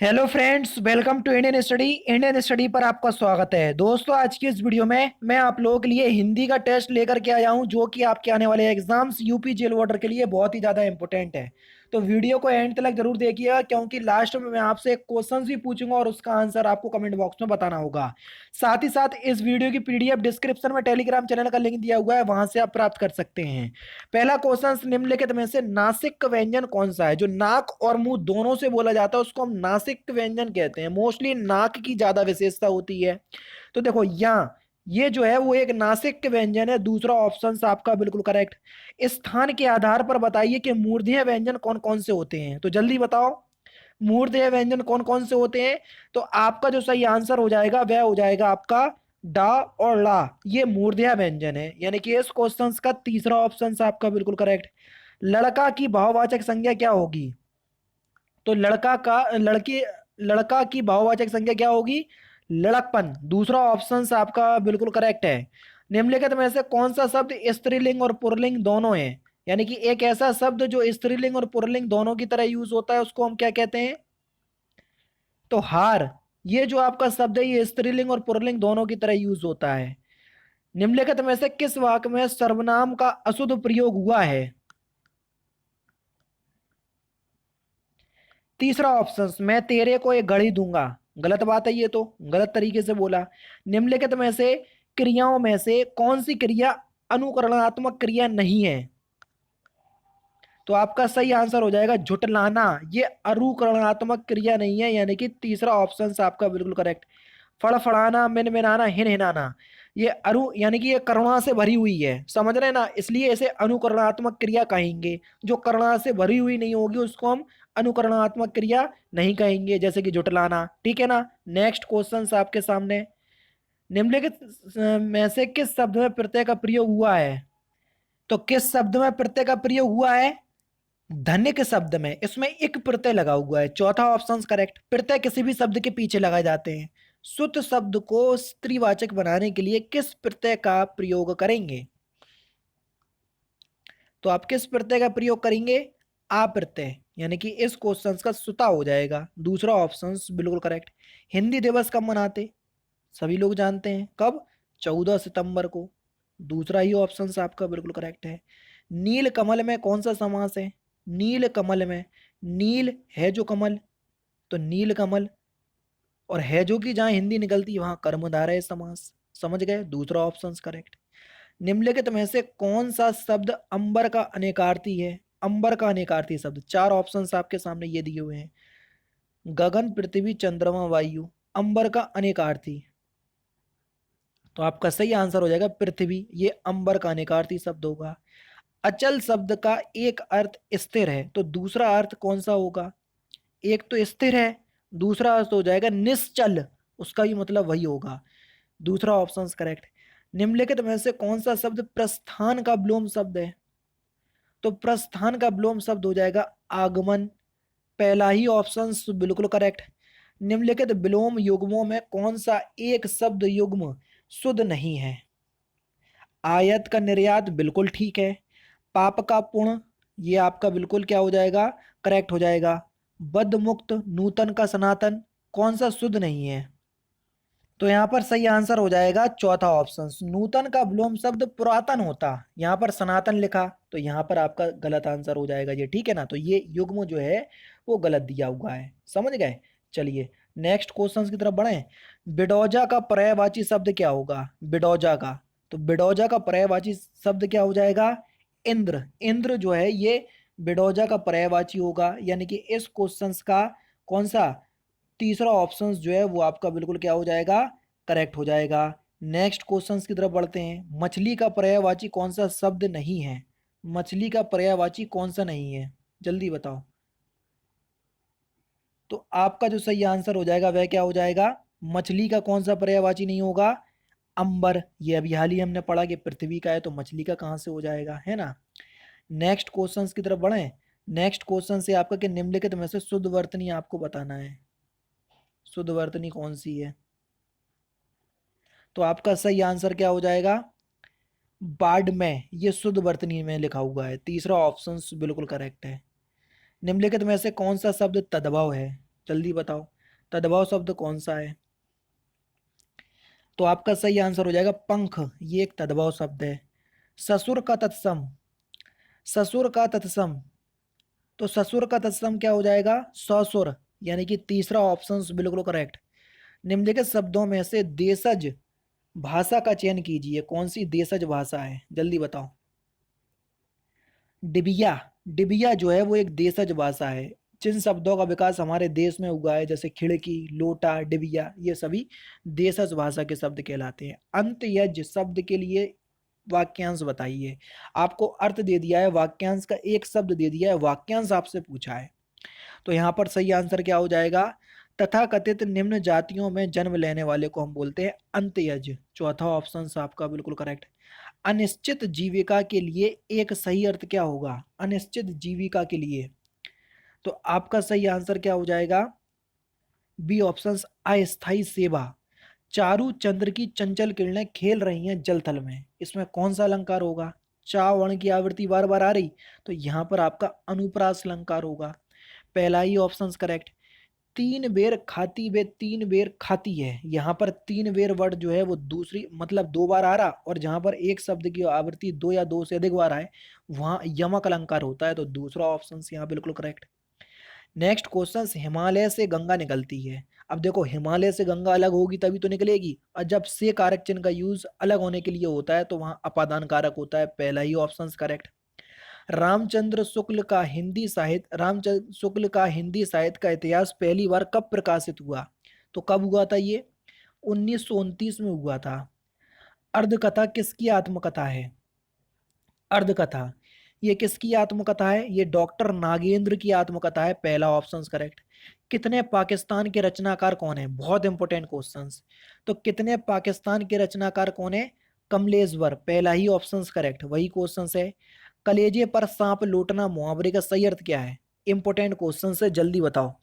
Hello friends, welcome to Indian study पर आपका स्वागत है। दोस्तों, आज की इस वीडियो में मैं आप लोगों के लिए हिंदी का टेस्ट लेकर के आया हूं, जो कि आपके आने वाले एग्जाम्स यूपी जेल वार्डर के लिए बहुत ही ज़्यादा इंपॉर्टेंट है। तो वीडियो को एंड तक जरूर देखिएगा, क्योंकि लास्ट में मैं आपसे क्वेश्चंस भी पूछूंगा और उसका आंसर आपको कमेंट बॉक्स में बताना होगा। साथ ही साथ इस वीडियो की पीडीएफ डिस्क्रिप्शन में टेलीग्राम चैनल का लिंक दिया हुआ है, वहां से आप प्राप्त कर सकते हैं। पहला क्वेश्चन, निम्नलिखित में से नासिक व्यंजन कौन सा है? जो नाक और मुंह दोनों से बोला जाता है उसको हम नासिक व्यंजन कहते हैं। मोस्टली नाक की ज्यादा विशेषता होती है। तो देखो यहाँ ये जो है वो एक नासिक व्यंजन है। दूसरा ऑप्शन आपका बिल्कुल करेक्ट। स्थान के आधार पर बताइए कि मूर्धन्य व्यंजन कौन कौन से होते हैं, तो जल्दी बताओ। मूर्धन्य व्यंजन कौन कौन से होते हैं? तो आपका जो सही आंसर हो जाएगा वह हो जाएगा आपका डा और ला। ये मूर्धन्य व्यंजन है, यानी कि इस क्वेश्चन का तीसरा ऑप्शन आपका बिल्कुल करेक्ट। लड़का की भाववाचक संज्ञा क्या होगी? तो लड़का की भाववाचक संज्ञा क्या होगी? लड़कपन। दूसरा ऑप्शन आपका बिल्कुल करेक्ट है। निम्नलिखित में से कौन सा शब्द स्त्रीलिंग और पुल्लिंग दोनों है? यानी कि एक ऐसा शब्द जो स्त्रीलिंग और पुल्लिंग दोनों की तरह यूज होता है उसको हम क्या कहते हैं? तो हार। ये जो आपका शब्द है ये स्त्रीलिंग और पुल्लिंग दोनों की तरह यूज होता है। निम्नलिखित में से किस वाक्य में सर्वनाम का अशुद्ध प्रयोग हुआ है? तीसरा ऑप्शन, मैं तेरे को एक घड़ी दूंगा। गलत बात है, ये तो गलत तरीके से बोला। निम्नलिखित में से क्रियाओं में से कौन सी क्रिया अनुकरणात्मक क्रिया नहीं है? तो आपका सही आंसर हो जाएगा झुटलाना। ये अनुकरणात्मक क्रिया नहीं है, यानी कि तीसरा ऑप्शन आपका बिल्कुल करेक्ट। फड़फड़ाना, मिनमिनाना, हिनहिनाना, ये यानी कि ये करुणा से भरी हुई है, समझ रहे हैं ना? इसलिए इसे अनुकरणात्मक क्रिया कहेंगे। जो करुणा से भरी हुई नहीं होगी उसको हम अनुकरणात्मक क्रिया नहीं कहेंगे, जैसे कि जुटलाना। ठीक है ना? नेक्स्ट क्वेश्चन आपके सामने। निम्नलिखित में से किस शब्द में प्रत्यय का प्रयोग हुआ है? तो किस शब्द में प्रत्यय का प्रयोग हुआ है? धन्य के शब्द में। इसमें एक प्रत्यय लगा हुआ है। चौथा ऑप्शन करेक्ट। प्रत्यय किसी भी शब्द के पीछे लगाए जाते हैं। सुत शब्द को स्त्रीवाचक बनाने के लिए किस प्रत्यय का प्रयोग करेंगे? तो आप किस प्रत्यय का प्रयोग करेंगे? आ प्रत्यय, यानी कि इस क्वेश्चन का सुता हो जाएगा। दूसरा ऑप्शन बिल्कुल करेक्ट। हिंदी दिवस कब मनाते? सभी लोग जानते हैं, कब? 14 सितंबर को। दूसरा ही ऑप्शन आपका बिल्कुल करेक्ट है। नील कमल में कौन सा समास है? नील कमल में, नील है जो कमल, तो नील कमल, और है जो कि जहां हिंदी निकलती है वहां कर्मधारय समास। समझ गए? दूसरा ऑप्शन करेक्ट। निम्नलिखित में से कौन सा शब्द अंबर का अनेकार्थी है? अंबर का अनेकार्थी शब्द, चार ऑप्शन आपके सामने ये दिए हुए हैं। गगन, पृथ्वी, चंद्रमा, वायु। अंबर का अनेकार्थी, तो आपका सही आंसर हो जाएगा पृथ्वी। ये अंबर का अनेकार्थी शब्द होगा। अचल शब्द का एक अर्थ स्थिर है, तो दूसरा अर्थ कौन सा होगा? एक तो स्थिर है, दूसरा अर्थ हो जाएगा निश्चल, उसका भी मतलब वही होगा। दूसरा ऑप्शन करेक्ट। निम्नलिखित में से कौन सा शब्द प्रस्थान का विलोम शब्द है? तो प्रस्थान का विलोम शब्द हो जाएगा आगमन। पहला ही ऑप्शन बिल्कुल करेक्ट। निम्नलिखित विलोम युग्मों में कौन सा एक शब्द युग्म शुद्ध नहीं है? आयत का निर्यात बिल्कुल ठीक है। पाप का पुण्य, ये आपका बिल्कुल क्या हो जाएगा? करेक्ट हो जाएगा। बद्ध मुक्त, नूतन का सनातन, कौन सा शुद्ध नहीं है? तो यहाँ पर सही आंसर हो जाएगा चौथा ऑप्शन। नूतन का विलोम शब्द पुरातन होता, यहाँ पर सनातन लिखा, तो यहाँ पर आपका गलत आंसर हो जाएगा ये। ठीक है ना? तो ये युग्म जो है वो गलत दिया हुआ है। समझ गए? चलिए नेक्स्ट क्वेश्चन की तरफ बढ़े। बिडौजा का पर्यायवाची शब्द क्या होगा? बिडौजा का, तो बिडौजा का पर्यायवाची शब्द क्या हो जाएगा? इंद्र। इंद्र जो है ये बिडौजा का पर्यायवाची होगा, यानी कि इस क्वेश्चन का कौन सा तीसरा ऑप्शन जो है वो आपका बिल्कुल क्या हो जाएगा? करेक्ट हो जाएगा। नेक्स्ट क्वेश्चन की तरफ बढ़ते हैं। मछली का पर्यायवाची कौन सा शब्द नहीं है? मछली का पर्यायवाची कौन सा नहीं है? जल्दी बताओ। तो आपका जो सही आंसर हो जाएगा वह क्या हो जाएगा? मछली का कौन सा पर्यायवाची नहीं होगा? अंबर। ये अभी हाल ही हमने पढ़ा कि पृथ्वी का है, तो मछली का कहाँ से हो जाएगा, है ना? नेक्स्ट क्वेश्चन की तरफ बढ़े। नेक्स्ट क्वेश्चन से आपका कि निम्नलिखित में से शुद्ध वर्तनी आपको बताना है। शुद्ध वर्तनी कौन सी है? तो आपका सही आंसर क्या हो जाएगा? बाढ़ में, ये शुद्ध वर्तनी में लिखा हुआ है। तीसरा ऑप्शन बिल्कुल करेक्ट है। निम्नलिखित में से कौन सा शब्द तद्भव है? जल्दी बताओ, तद्भव शब्द कौन सा है? तो आपका सही आंसर हो जाएगा पंख, ये एक तद्भव शब्द है। ससुर का तत्सम, ससुर का तत्सम, तो ससुर का तत्सम क्या हो जाएगा? ससुर, यानी कि तीसरा ऑप्शन बिल्कुल करेक्ट। निम्नलिखित शब्दों में से देशज भाषा का चयन कीजिए, कौन सी देशज भाषा है? जल्दी बताओ। डिबिया, डिबिया जो है वो एक देशज भाषा है। जिन शब्दों का विकास हमारे देश में हुआ है, जैसे खिड़की, लोटा, डिबिया, ये सभी देशज भाषा के शब्द कहलाते हैं। अंत्यज शब्द के लिए वाक्यांश बताइए। आपको अर्थ दे दिया है, वाक्यांश का एक शब्द दे दिया है, वाक्यांश आपसे पूछा है। तो यहाँ पर सही आंसर क्या हो जाएगा? तथाकथित निम्न जातियों में जन्म लेने वाले को हम बोलते हैं अंत्यज। चौथा ऑप्शन आपका बिल्कुल करेक्ट। अनिश्चित जीविका के लिए एक सही अर्थ क्या होगा? अनिश्चित जीविका के लिए, तो आपका सही आंसर क्या हो जाएगा? बी ऑप्शन, अस्थायी सेवा। चारु चंद्र की चंचल किरणें खेल रही हैं जल थल में, इसमें कौन सा अलंकार होगा? चा वर्ण की आवृत्ति बार बार आ रही, तो यहाँ पर आपका अनुप्रास अलंकार होगा। पहला ही ऑप्शन करेक्ट। तीन बेर खाती वे तीन बेर खाती है, यहाँ पर तीन बेर वर्ड जो है वो दूसरी मतलब दो बार आ रहा, और जहाँ पर एक शब्द की आवृत्ति दो या दो से अधिक बार आए वहाँ यमक अलंकार होता है, तो दूसरा ऑप्शन यहाँ बिल्कुल करेक्ट। नेक्स्ट क्वेश्चन, हिमालय से गंगा निकलती है। अब देखो, हिमालय से गंगा अलग होगी तभी तो निकलेगी, और जब से कारक चिन्ह का यूज अलग होने के लिए होता है तो वहाँ अपादान कारक होता है। पहला ही ऑप्शन करेक्ट। रामचंद्र शुक्ल का हिंदी साहित्य, रामचंद्र शुक्ल का हिंदी साहित्य का इतिहास पहली बार कब प्रकाशित हुआ? तो कब हुआ था ये? 1929 में हुआ था। अर्धकथा किसकी आत्मकथा है? अर्धकथा ये किसकी आत्मकथा है? ये डॉक्टर नागेंद्र की आत्मकथा है। पहला ऑप्शन करेक्ट। कितने पाकिस्तान के रचनाकार कौन है? बहुत इंपॉर्टेंट क्वेश्चंस। तो कितने पाकिस्तान के रचनाकार कौन है? कमलेश्वर, पहला ही ऑप्शन करेक्ट, वही क्वेश्चन है। कलेजे पर सांप लौटना मुहावरे का सही अर्थ क्या है? इंपॉर्टेंट क्वेश्चन है, जल्दी बताओ।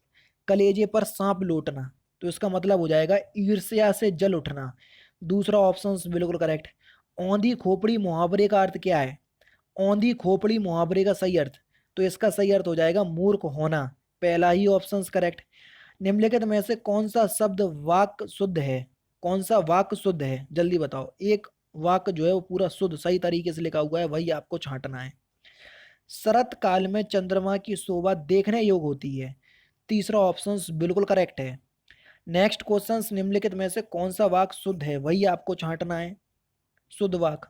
कलेजे पर सांप लौटना, तो इसका मतलब हो जाएगा ईर्ष्या से जल उठना। दूसरा ऑप्शन बिल्कुल करेक्ट। औंधी खोपड़ी मुहावरे का अर्थ क्या है? औंधी खोपड़ी मुहावरे का सही अर्थ, तो इसका सही अर्थ हो जाएगा मूर्ख होना। पहला ही ऑप्शन करेक्ट। निम्नलिखित में से कौन सा शब्द वाक्य शुद्ध है? कौन सा वाक्य शुद्ध है? जल्दी बताओ। एक वाक्य जो है वो पूरा शुद्ध सही तरीके से लिखा हुआ है, वही आपको छांटना है। शरत काल में चंद्रमा की शोभा देखने योग्य होती है, तीसरा ऑप्शन बिल्कुल करेक्ट है। नेक्स्ट क्वेश्चन, निम्नलिखित में से कौन सा वाक्य शुद्ध है, वही आपको छांटना है। शुद्ध वाक्य,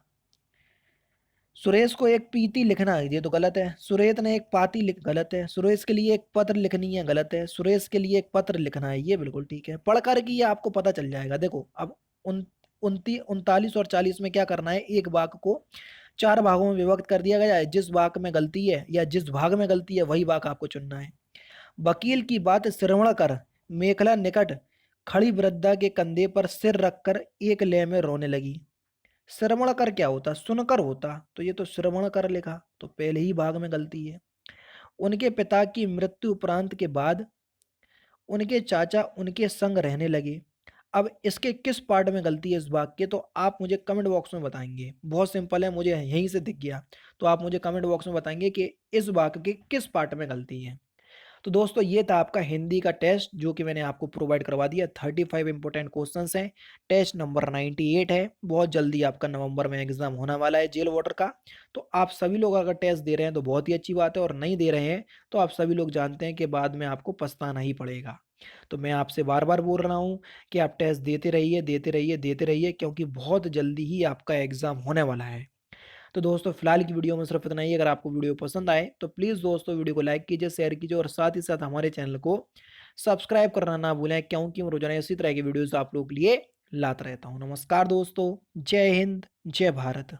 सुरेश को एक पीती लिखना है, ये तो गलत है। सुरेश ने एक पाती लिख, गलत है। सुरेश के लिए एक पत्र लिखनी है, गलत है। सुरेश के लिए एक पत्र लिखना है, ये बिल्कुल ठीक है। पढ़ करके ये आपको पता चल जाएगा। देखो अब उन 39 और 40 में क्या करना है, एक वाक्य को चार भागों में विभक्त कर दिया गया है। जिस वाक्य में गलती है या जिस भाग में गलती है वही वाक्य आपको चुनना है। वकील की बात श्रवण कर मेखला निकट खड़ी वृद्धा के कंधे पर सिर रखकर एक लय में रोने लगी। श्रवण कर क्या होता? सुनकर होता, तो ये तो श्रवण कर लिखा, तो पहले ही भाग में गलती है। उनके पिता की मृत्यु उपरांत के बाद उनके चाचा उनके संग रहने लगे। अब इसके किस पार्ट में गलती है इस वाक्य के, तो आप मुझे कमेंट बॉक्स में बताएंगे। बहुत सिंपल है, मुझे यहीं से दिख गया, तो आप मुझे कमेंट बॉक्स में बताएंगे कि इस वाक्य के किस पार्ट में गलती है। तो दोस्तों ये था आपका हिंदी का टेस्ट, जो कि मैंने आपको प्रोवाइड करवा दिया। 35 इंपॉर्टेंट क्वेश्चंस हैं। टेस्ट नंबर 98 है। बहुत जल्दी आपका नवंबर में एग्जाम होने वाला है जेल वाटर का। तो आप सभी लोग अगर टेस्ट दे रहे हैं तो बहुत ही अच्छी बात है, और नहीं दे रहे हैं तो आप सभी लोग जानते हैं कि बाद में आपको पछताना ही पड़ेगा। तो मैं आपसे बार बार बोल रहा हूँ कि आप टेस्ट देते रहिए, देते रहिए, देते रहिए, क्योंकि बहुत जल्दी ही आपका एग्जाम होने वाला है। तो दोस्तों फिलहाल की वीडियो में सिर्फ इतना ही। अगर आपको वीडियो पसंद आए तो प्लीज़ दोस्तों वीडियो को लाइक कीजिए, शेयर कीजिए, और साथ ही साथ हमारे चैनल को सब्सक्राइब करना ना भूलें, क्योंकि मैं रोजाना इसी तरह की वीडियोस आप लोगों के लिए लाता रहता हूँ। नमस्कार दोस्तों, जय हिंद, जय भारत।